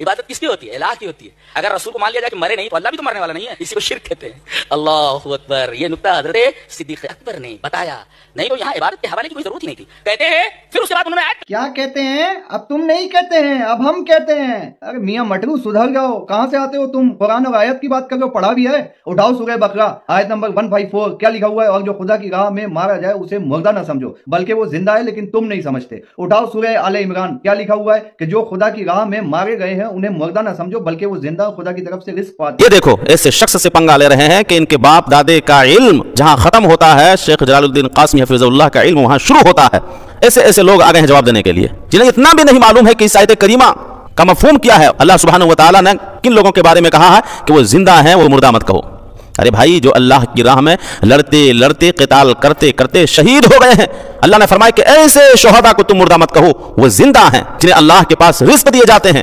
عبادت کس کی ہوتی ہے؟ الہ کی ہوتی ہے. اگر رسول کو مان لیا جائے کہ مرے نہیں تو اللہ بھی تو مرنے والا نہیں ہے, اسی کو شرک کہتے ہیں. اللہ اکبر. یہ نکتہ حضرت صدیق اکبر نے بتایا, نہیں تو یہاں عبادت کے حوالے کی کوئی ضرورت ہی نہیں تھی. کہتے ہیں پھر اس کے بعد انہوں نے کیا کہتے ہیں؟ اب تم نہیں کہتے ہیں, اب ہم کہتے ہیں. ارے میاں مٹرو سدھر جاؤ, کہاں سے آتے ہو تم؟ قرآن اور آیت کی بات کر کے پڑھا بھی ہے. اٹھاؤ سورہ بقرہ آیت نمبر 154, کیا لکھا ہوا ہے؟ اور جو خدا کی راہ میں مارا جائے اسے مردہ نہ سمجھو بلکہ وہ زندہ ہے, لیکن تم نہیں سمجھتے. اٹھاؤ سورہ آل عمران, کیا لکھا ہوا ہے کہ جو خدا کی راہ میں مارے گئے ہیں انہیں مردہ نہ سمجھو بلکہ وہ زندہ خدا کی طرف سے رزق پاتے. یہ دیکھو ایسے شخص سے پنگا لے رہے ہیں کہ ان کے باپ دادے کا علم جہاں ختم ہوتا ہے, شیخ جلال الدین قاسمی حفظ اللہ کا علم وہاں شروع ہوتا ہے. ایسے لوگ آ گئے ہیں جواب دینے کے لیے جنہیں اتنا بھی نہیں معلوم ہے کہ اس آیت کریمہ کا مفہوم کیا ہے. اللہ سبحانہ و تعالیٰ نے کن لوگوں کے بارے میں کہا ہے کہ وہ زندہ ہیں, وہ مردہ مت کہو. ارے بھائی, جو اللہ کی راہ میں لڑتے قتال کرتے شہید ہو گئے ہیں, اللہ نے فرمایا کہ ایسے شہداء کو تم مردہ مت کہو, وہ زندہ ہیں جنہیں اللہ کے پاس رزق دیے جاتے ہیں.